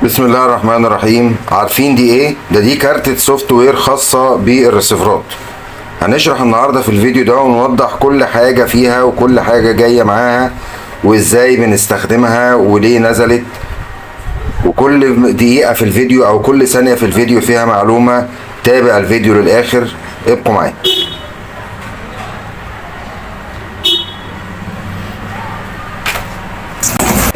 بسم الله الرحمن الرحيم. عارفين دي ايه؟ دي كارتة سوفت وير خاصة بالريسيفرات. هنشرح النهاردة في الفيديو ده ونوضح كل حاجة فيها وكل حاجة جاية معاها وازاي بنستخدمها وليه نزلت، وكل دقيقة في الفيديو او كل ثانية في الفيديو فيها معلومة. تابع الفيديو للآخر، ابقوا معايا.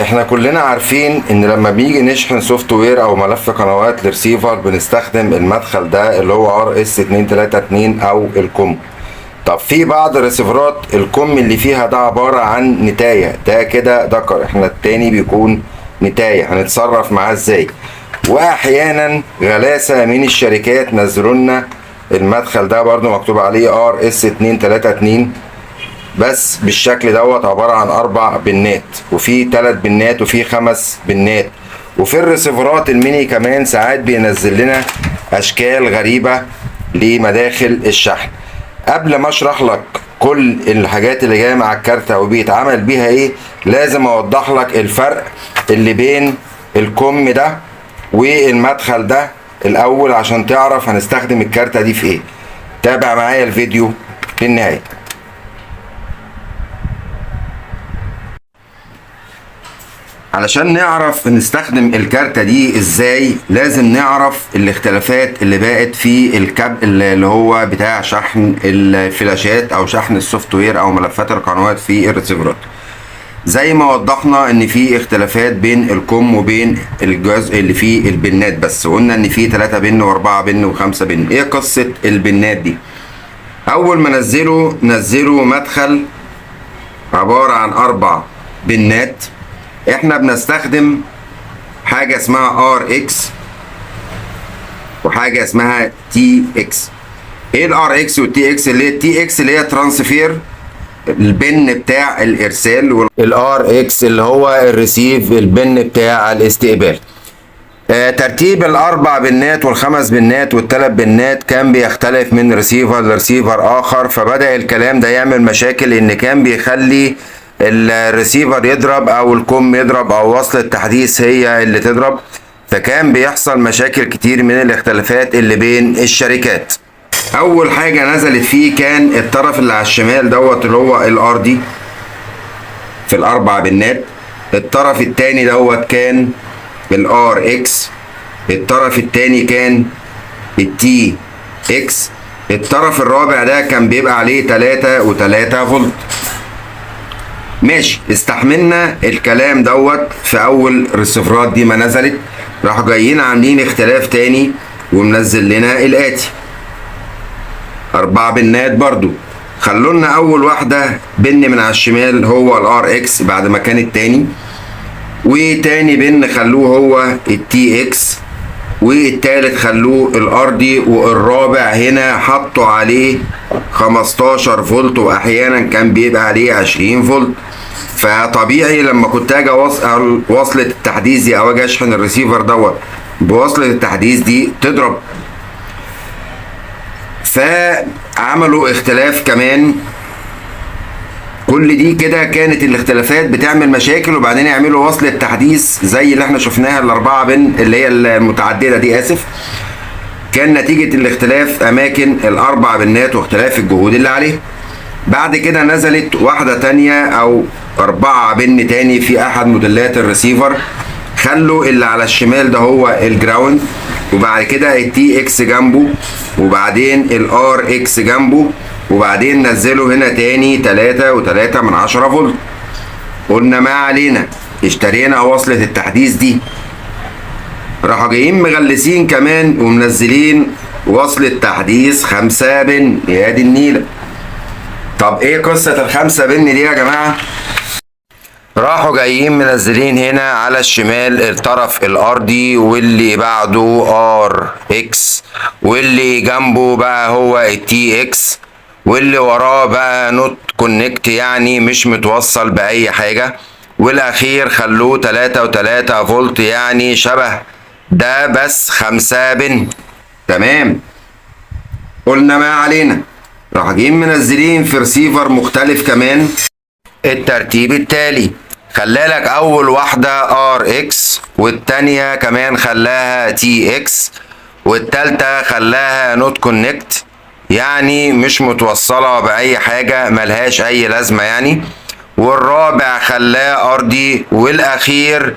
احنا كلنا عارفين ان لما بنيجي نشحن سوفت وير او ملف قنوات لرسيفر بنستخدم المدخل ده اللي هو RS232 او الكم. طب في بعض الريسيفرات الكم اللي فيها ده عبارة عن نتاية، ده كده ذكر، احنا التاني بيكون نتاية. هنتصرف معاه ازاي؟ واحيانا غلاسة من الشركات نزلوا لنا المدخل ده برضو مكتوب عليه RS232 بس بالشكل دوت، عبارة عن 4 بنات وفي 3 بنات وفي 5 بنات. وفي الريسيفرات الميني كمان ساعات بينزل لنا اشكال غريبة لمداخل الشحن. قبل ما اشرح لك كل الحاجات اللي جايه مع الكارتة وبيتعمل بيها ايه، لازم اوضح لك الفرق اللي بين الكم ده والمدخل ده الاول عشان تعرف هنستخدم الكارتة دي في ايه. تابع معايا الفيديو للنهاية. علشان نعرف نستخدم الكارتة دي ازاي لازم نعرف الاختلافات اللي بقت في الكابل اللي هو بتاع شحن الفلاشات او شحن السوفت وير او ملفات القنوات في الريسيفرات. زي ما وضحنا ان في اختلافات بين الكم وبين الجزء اللي فيه البنات بس، وقلنا ان في 3 بن و4 بن و5 بن. ايه قصة البنات دي؟ اول ما نزلوا مدخل عبارة عن 4 بنات. احنا بنستخدم حاجة اسمها RX وحاجة اسمها TX. ايه الRX والTX؟ اللي هي TX اللي هي ترانسفير، البن بتاع الارسال، والRX اللي هو الريسيف، البن بتاع الاستقبال. ترتيب ال4 بنات وال5 بنات وال3 بنات كان بيختلف من ريسيفر لريسيفر اخر، فبدأ الكلام ده يعمل مشاكل ان كان بيخلي الريسيفر يضرب او الكم يضرب او وصلة التحديث هي اللي تضرب، فكان بيحصل مشاكل كتير من الاختلافات اللي بين الشركات. اول حاجة نزلت فيه كان الطرف اللي على الشمال دوت اللي هو الارضي في ال4 بنات. الطرف التاني دوت كان الRX. الطرف التاني كان الTX. الطرف الرابع ده كان بيبقى عليه 3 و3 فولت. ماشي، استحملنا الكلام دوت في اول الريسيفرات دي ما نزلت. راحوا جايين عاملين اختلاف تاني ومنزل لنا الاتي 4 بنات برضو. خلولنا اول واحدة بن من على الشمال هو الRX بعد ما كان التاني، وتاني بن خلوه هو الTX، والتالت خلوه الارضي، والرابع هنا حطوا عليه 15 فولت واحيانا كان بيبقى عليه 20 فولت. فطبيعي لما كنت اجي وصلة التحديث دي او اجي اشحن الريسيفر دوت بوصلة التحديث دي تضرب. فعملوا اختلاف كمان. كل دي كده كانت الاختلافات بتعمل مشاكل، وبعدين يعملوا وصلة تحديث زي اللي احنا شفناها ال4 بن اللي هي المتعددة دي، اسف. كان نتيجة الاختلاف اماكن ال4 بنات واختلاف الجهود اللي عليه. بعد كده نزلت واحدة تانية او 4 بن تاني في احد موديلات الريسيفر، خلوا اللي على الشمال ده هو الجراوند، وبعد كده الTX جنبه، وبعدين الRX جنبه، وبعدين نزلوا هنا تاني 3 و3 فولت. قلنا ما علينا، اشترينا وصلة التحديث دي. راحوا جايين مغلسين كمان ومنزلين وصلة تحديث 5 بن. يا دي النيلة. طب ايه قصة ال5 بن دي يا جماعة؟ راحوا جايين منزلين هنا على الشمال الطرف الارضي، واللي بعده RX، واللي جنبه بقى هو الTX، واللي وراه بقى نوت كونكت يعني مش متوصل باي حاجة، والاخير خلوه 3 و3 فولت يعني شبه ده بس 5 بن. تمام، قلنا ما علينا. راح جايين منزلين في ريسيفر مختلف كمان الترتيب التالي خلالك اول واحدة ار اكس، والتانية كمان خلاها تي اكس، والتالتة خلاها نوت كونكت، يعني مش متوصلة بأي حاجة، ملهاش أي لازمة يعني. والرابع خلاه ارضي، والأخير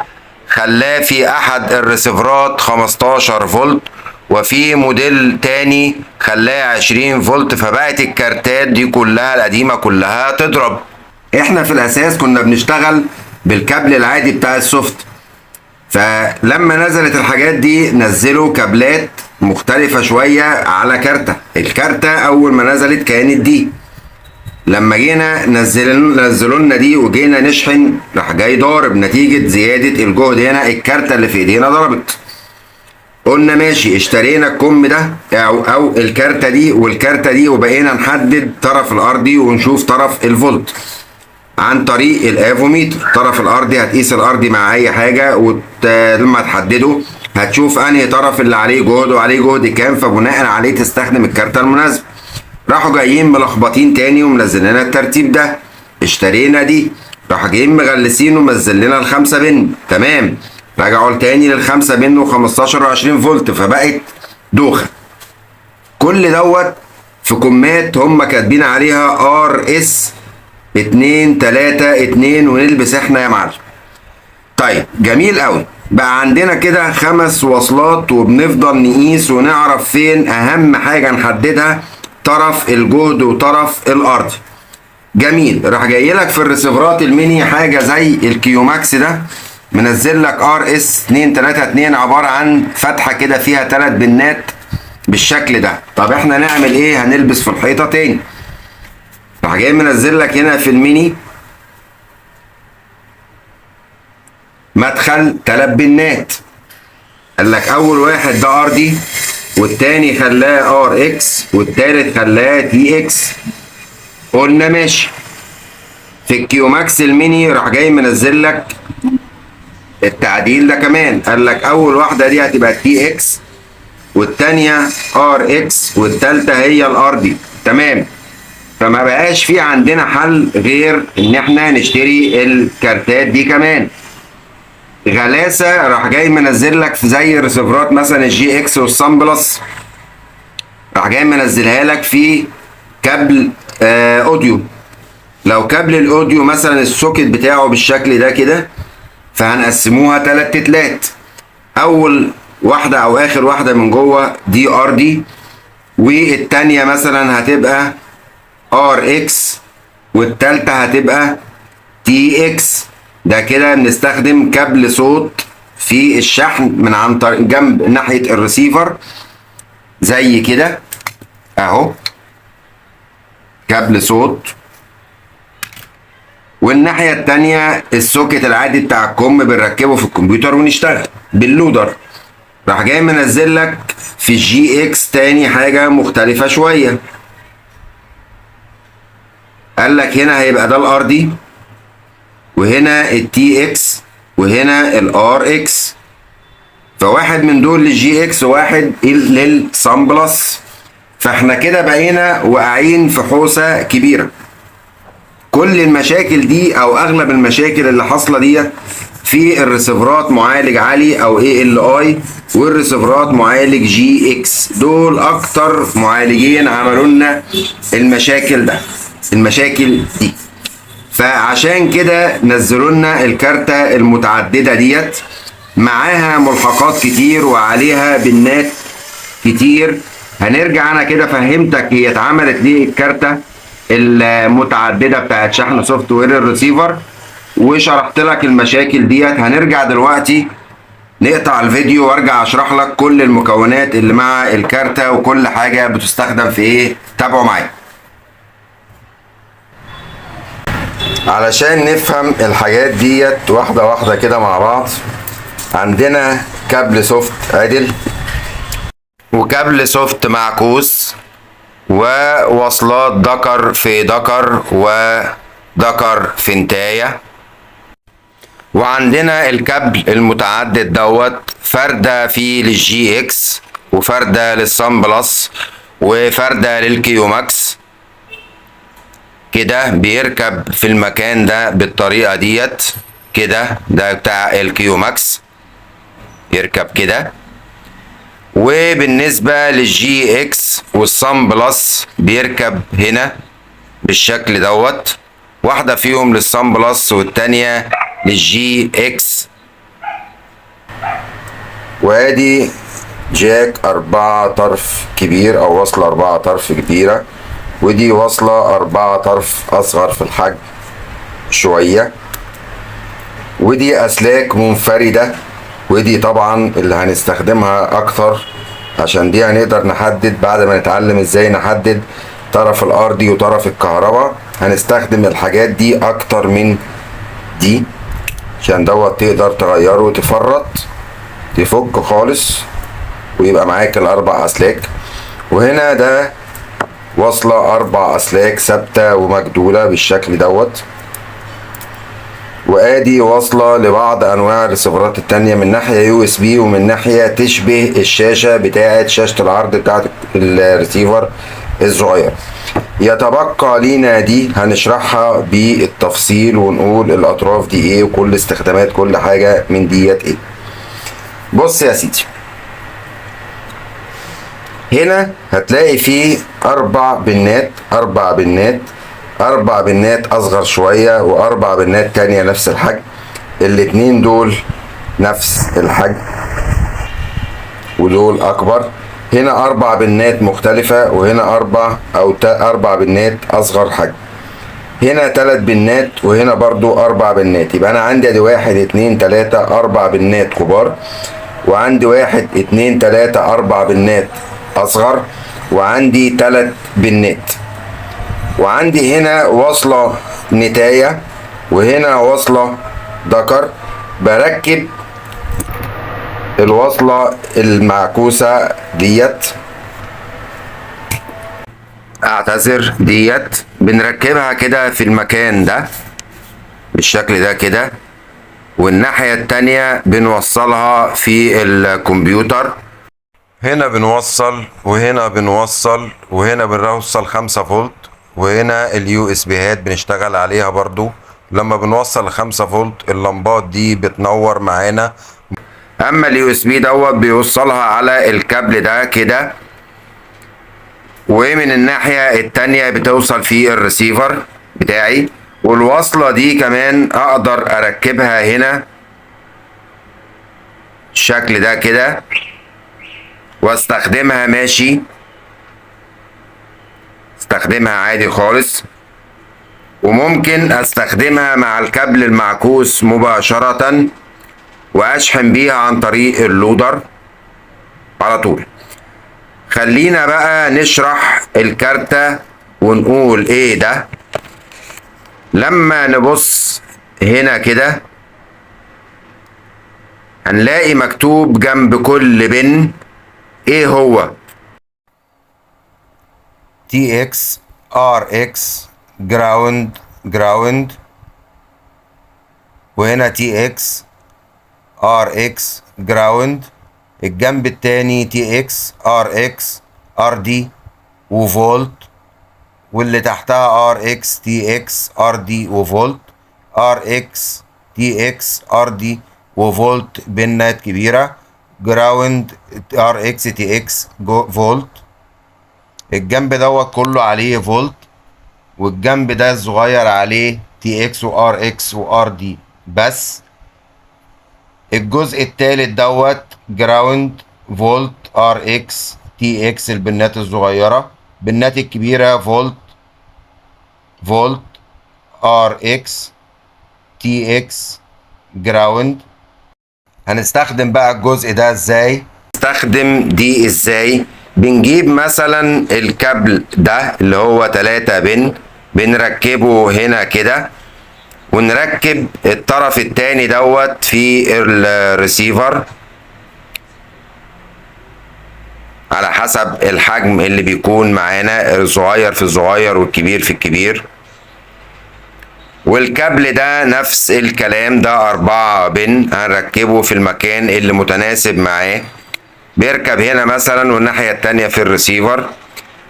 خلاه في أحد الريسيفرات 15 فولت، وفي موديل تاني خلاه 20 فولت. فبقت الكارتات دي كلها القديمة كلها تضرب. احنا في الأساس كنا بنشتغل بالكابل العادي بتاع السوفت، فلما نزلت الحاجات دي نزلوا كابلات مختلفة شوية على كارتة. الكارتة أول ما نزلت كانت دي، لما جينا نزلوا لنا دي وجينا نشحن راح جاي ضارب، نتيجة زيادة الجهد هنا الكارتة اللي في ايدينا ضربت. قلنا ماشي، اشترينا الكم ده أو الكارتة دي والكارتة دي، وبقينا نحدد طرف الأرضي ونشوف طرف الفولت عن طريق الافوميتر. الطرف الارضي هتقيس الارضي مع اي حاجه، ولما تحدده هتشوف انهي طرف اللي عليه جهد وعليه جهد كام، فبناء عليه تستخدم الكارته المناسبه. راحوا جايين ملخبطين تاني ومنزلين لنا الترتيب ده. اشترينا دي، راحوا جايين مغلسين ومنزل لنا الخمسه بن، تمام. رجعوا تاني للخمسه بن و15 و20 فولت، فبقت دوخه. كل دوت في كمات هم كاتبين عليها ار اس 2 3 2، ونلبس احنا يا معلم. طيب جميل قوي، بقى عندنا كده 5 وصلات، وبنفضل نقيس ونعرف فين اهم حاجه نحددها، طرف الجهد وطرف الارض. جميل. راح جاي لك في الريسيفرات الميني حاجه زي الكيو ماكس ده، منزل لك ار اس 2 3 2، عباره عن فتحه كده فيها 3 بنات بالشكل ده. طب احنا نعمل ايه؟ هنلبس في الحيطه تاني. راح جاي منزل لك هنا في الميني مدخل 3 بنات، قال لك اول واحد ده ار دي، والتاني خلاه ار اكس، والتالت خلاه تي اكس. قلنا ماشي. في الكيو ماكس الميني راح جاي منزل لك التعديل ده كمان، قال لك اول واحده دي هتبقى تي اكس، والتانيه ار اكس، والتالته هي الار دي، تمام. فما بقاش في عندنا حل غير ان احنا نشتري الكارتات دي كمان. غلاسه، راح جاي منزل لك في زي الريسيفرات مثلا الجي اكس والسان بلس، راح جاي منزلها لك في كابل اوديو. لو كابل الاوديو مثلا السوكت بتاعه بالشكل ده كده، فهنقسموها 3 تلات. اول واحده او اخر واحده من جوه دي ار دي، والتانيه مثلا هتبقى ار اكس، والتالتة هتبقى تي اكس. ده كده بنستخدم كابل صوت في الشحن من عن طريق جنب ناحية الريسيفر زي كده اهو، كابل صوت. والناحية التانية السوكت العادي بتاع الكم بنركبه في الكمبيوتر ونشتغل باللودر. راح جاي منزل لك في الجي اكس تاني حاجة مختلفة شوية، قال لك هنا هيبقى ده الار دي، وهنا التي اكس، وهنا الار اكس. فواحد من دول للجي اكس وواحد للسان بلس. فاحنا كده بقينا واقعين في حوسه كبيره. كل المشاكل دي او اغلب المشاكل اللي حاصله ديت في الريسيفرات معالج عالي او اي ال اي، والريسيفرات معالج جي اكس. دول اكتر معالجين عملوا لنا المشاكل دي. فعشان كده نزلوا لنا الكارتة المتعددة ديت، معاها ملحقات كتير وعليها بنات كتير. هنرجع انا كده فهمتك هي اتعملت ليه الكارتة المتعددة بتاعت شحن سوفت وير الريسيفر، وشرحت لك المشاكل ديت. هنرجع دلوقتي نقطع الفيديو وارجع اشرح لك كل المكونات اللي مع الكارتة وكل حاجة بتستخدم في ايه. تابعوا معايا علشان نفهم الحاجات ديت واحدة واحدة كده مع بعض. عندنا كابل سوفت عدل، وكابل سوفت معكوس، ووصلات دكر في دكر ودكر في انتاية. وعندنا الكابل المتعدد دوت فردة فيه للجي اكس، وفردة للسان بلس، وفردة للكيو ماكس. كده بيركب في المكان ده بالطريقة ديت كده، ده بتاع الكيو ماكس يركب كده. وبالنسبة للجي اكس والصن بلس بيركب هنا بالشكل دوت، واحدة فيهم للصن بلس والتانية للجي اكس. وادي جاك 4 طرف كبير او وصلة 4 طرف كبيرة، ودي وصلة 4 طرف اصغر في الحجم شوية، ودي اسلاك منفردة، ودي طبعا اللي هنستخدمها اكتر عشان دي هنقدر نحدد بعد ما نتعلم ازاي نحدد طرف الارضي وطرف الكهرباء. هنستخدم الحاجات دي اكتر من دي عشان دوت تقدر تغيره وتفرط تفك خالص ويبقى معاك الاربع اسلاك. وهنا ده وصلة 4 اسلاك ثابتة ومجدولة بالشكل دوت. وادي وصلة لبعض انواع الريسيفرات التانية، من ناحية يو اس بي ومن ناحية تشبه الشاشة بتاعة شاشة العرض بتاعة الريسيفر الصغير. يتبقى لينا دي هنشرحها بالتفصيل ونقول الاطراف دي ايه وكل استخدامات كل حاجة من ديت ايه. بص يا سيدي، هنا هتلاقي فيه 4 بنات، 4 بنات اصغر شوية و4 بنات تانية نفس الحجم. الاتنين دول نفس الحجم ودول اكبر. هنا 4 بنات مختلفة، وهنا 4 بنات اصغر حجم. هنا 3 بنات، وهنا برضو 4 بنات. يبقى انا عندي ادي 1 2 3 4 بنات كبار، وعندي 1 2 3 4 بنات اصغر، وعندي 3 بنات. وعندي هنا وصلة نتاية، وهنا وصلة ذكر. بركب الوصلة المعكوسة ديت، ديت بنركبها كده في المكان ده بالشكل ده كده، والناحية التانية بنوصلها في الكمبيوتر. هنا بنوصل وهنا بنوصل وهنا بنوصل 5 فولت، وهنا اليو اس بيهات بنشتغل عليها برضو. لما بنوصل 5 فولت اللمبات دي بتنور معانا. اما اليو اس بي دوت بيوصلها على الكابل ده كده، ومن الناحية التانية بتوصل في الريسيفر بتاعي. والوصلة دي كمان اقدر اركبها هنا الشكل ده كده واستخدمها ماشي، استخدمها عادي خالص. وممكن استخدمها مع الكابل المعكوس مباشرة واشحن بيها عن طريق اللودر على طول. خلينا بقى نشرح الكارتة ونقول ايه ده. لما نبص هنا كده هنلاقي مكتوب جنب كل بن ايه هو: تي اكس، ار اكس، جراوند، وهنا تي اكس، ار اكس، جراوند. الجنب التاني تي اكس، ار اكس، ار دي وفولت، واللي تحتها ار اكس، تي اكس، ار دي وفولت، ار اكس، تي اكس، ار دي وفولت بنات كبيرة. جراوند، ار اكس، تي اكس، فولت. الجنب دوت كله عليه فولت، والجنب ده الصغير عليه تي اكس وار اكس وار دي بس. الجزء التالت دوت جراوند، فولت، ار اكس، تي اكس البنات الصغيرة. بالنات الكبيرة فولت، ار اكس، تي اكس، جراوند. هنستخدم بقى الجزء ده ازاي؟ نستخدم دي ازاي؟ بنجيب مثلا الكابل ده اللي هو 3 بن، بنركبه هنا كده، ونركب الطرف التاني دوت في الريسيفر على حسب الحجم اللي بيكون معانا، الصغير في الصغير والكبير في الكبير. والكابل ده نفس الكلام، ده 4 بن هنركبه في المكان اللي متناسب معاه. بيركب هنا مثلا والناحية التانية في الريسيفر.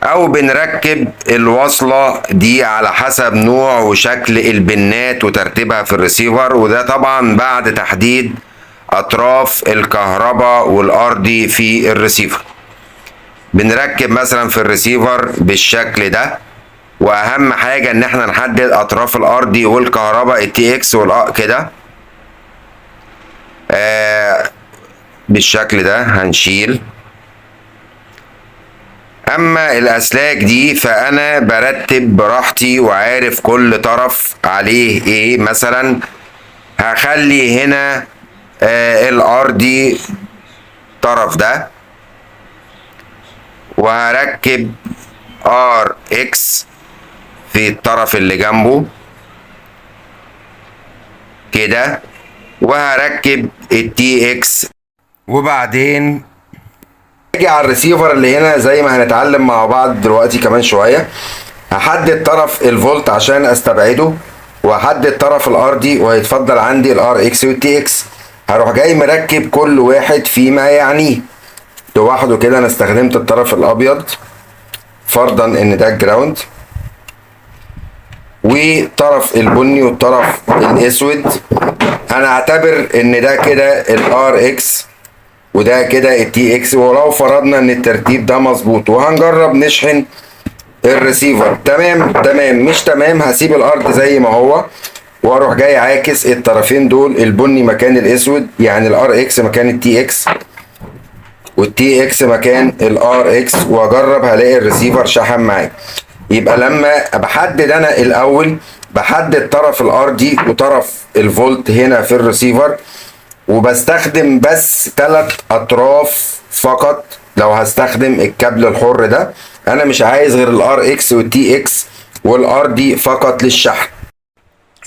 او بنركب الوصلة دي على حسب نوع وشكل البنات وترتيبها في الريسيفر، وده طبعا بعد تحديد اطراف الكهرباء والارضي في الريسيفر. بنركب مثلا في الريسيفر بالشكل ده، واهم حاجة ان احنا نحدد اطراف الارضي والكهرباء التي اكس كده بالشكل ده هنشيل. اما الاسلاك دي فانا برتب براحتي وعارف كل طرف عليه ايه. مثلا هخلي هنا الارضي طرف ده، وهركب ار اكس في الطرف اللي جنبه كده، وهركب التي اكس. وبعدين اجي على الريسيفر اللي هنا زي ما هنتعلم مع بعض دلوقتي كمان شويه، هحدد طرف الفولت عشان استبعده، وهحدد طرف الارضي وهيتفضل عندي الار اكس والتي اكس. هروح جاي مركب كل واحد فيما يعنيه لوحده كده. انا استخدمت الطرف الابيض فرضا ان ده الجراوند، وطرف البني والطرف الاسود انا اعتبر ان ده كده الار اكس وده كده التي اكس، ولو فرضنا ان الترتيب ده مظبوط وهنجرب نشحن الريسيفر تمام مش تمام، هسيب الارض زي ما هو واروح جاي عاكس الطرفين دول، البني مكان الاسود يعني الار اكس مكان التي اكس والتي اكس مكان الار اكس، واجرب هلاقي الريسيفر شحن معايا. يبقى لما بحدد انا الاول بحدد طرف الارضي وطرف الفولت هنا في الريسيفر، وبستخدم بس 3 اطراف فقط. لو هستخدم الكابل الحر ده انا مش عايز غير الار اكس والتي اكس والار دي فقط للشحن.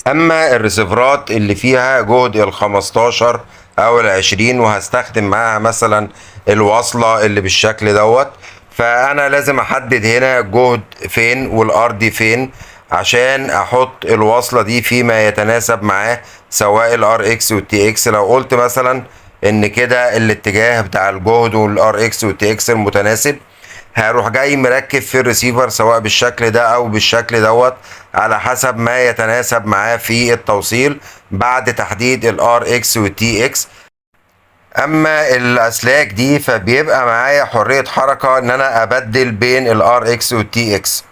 اما الريسيفرات اللي فيها جهد ال 15 او ال 20 وهستخدم معاها مثلا الوصلة اللي بالشكل دوت، فانا لازم احدد هنا الجهد فين والار دي فين عشان احط الوصلة دي فيما يتناسب معاه، سواء الار اكس والتي اكس. لو قلت مثلا ان كده الاتجاه بتاع الجهد والار اكس والتي اكس المتناسب، هروح جاي مركب في الريسيفر سواء بالشكل ده او بالشكل دوت على حسب ما يتناسب معاه في التوصيل بعد تحديد الار اكس والتي اكس. اما الاسلاك دي فبيبقى معايا حرية حركة ان انا ابدل بين الار اكس والتي اكس.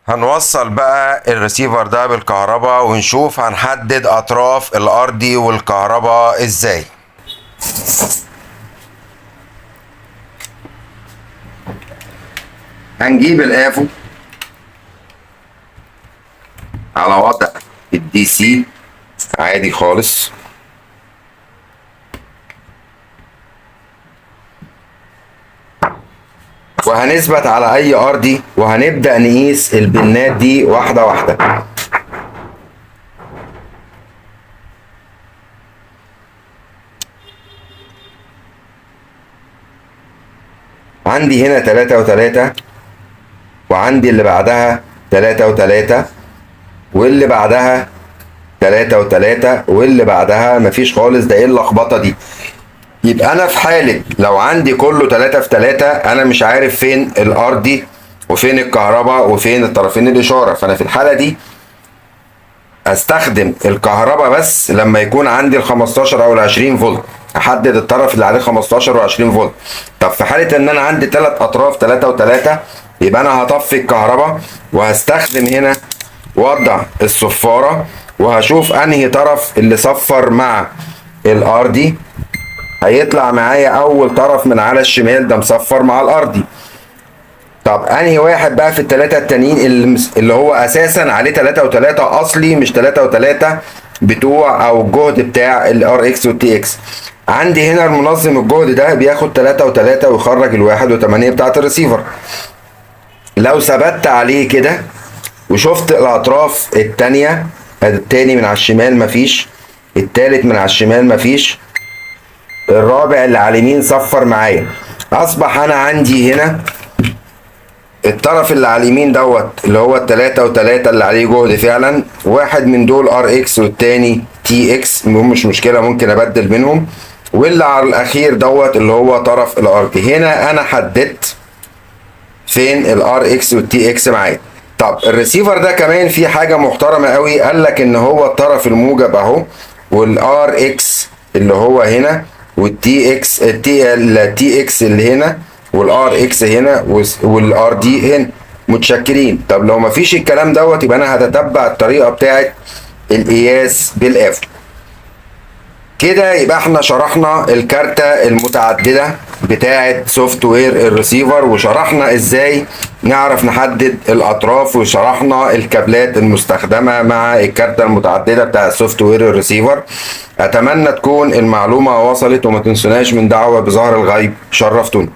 هنوصل بقى الريسيفر ده بالكهرباء ونشوف هنحدد اطراف الارضي والكهرباء ازاي. هنجيب الافو على وضع الدي سي عادي خالص، وهنثبت على اي ارضي وهنبدأ نقيس البنات دي واحدة واحدة. عندي هنا 3 و3، وعندي اللي بعدها 3 و3، واللي بعدها 3 و3، واللي بعدها مفيش خالص. ده ايه اللخبطة دي؟ يبقى انا في حالة لو عندي كله 3 في 3 انا مش عارف فين الارضي وفين الكهرباء وفين الطرفين الاشارة، فانا في الحالة دي استخدم الكهرباء بس لما يكون عندي ال 15 او ال 20 فولت، احدد الطرف اللي عليه 15 و20 فولت. طب في حالة ان انا عندي 3 اطراف 3 و3 يبقى انا هطفي الكهرباء وهستخدم هنا وضع الصفارة، وهشوف انهي طرف اللي صفر مع الارضي. هيطلع معايا اول طرف من على الشمال ده مصفر مع الارضي. طب انهي واحد بقى في الثلاثة التانيين اللي هو اساسا عليه 3 و3 اصلي مش 3 و3 بتوع او الجهد بتاع الار اكس والتي اكس؟ عندي هنا المنظم الجهد ده بياخد 3 و3 ويخرج الواحد و8 بتاعت الريسيفر. لو ثبت عليه كده وشفت الاطراف التانية، التاني من على الشمال مفيش، التالت من على الشمال مفيش، الرابع اللي على اليمين صفر معايا، اصبح انا عندي هنا الطرف اللي على اليمين دوت اللي هو التلاتة وتلاتة اللي عليه جهد فعلا، واحد من دول ار اكس والتاني تي اكس، مش مشكلة ممكن ابدل بينهم، واللي على الاخير دوت اللي هو طرف الارض. هنا انا حددت فين الار اكس والتي اكس معايا. طب الريسيفر ده كمان في حاجه محترمه قوي، قال لك ان هو الطرف الموجب اهو، والار اكس اللي هو هنا، والتي اكس التي اكس اللي هنا، والار اكس هنا، والار دي هنا. متشكرين. طب لو مفيش الكلام دوت يبقى انا هتتبع الطريقه بتاعت القياس بالافو. كده يبقى احنا شرحنا الكارتة المتعددة بتاعة سوفت وير الريسيفر، وشرحنا ازاي نعرف نحدد الاطراف، وشرحنا الكابلات المستخدمة مع الكارتة المتعددة بتاعة سوفت وير الريسيفر. اتمنى تكون المعلومة وصلت، وما تنسوناش من دعوة بظهر الغيب. شرفتونا.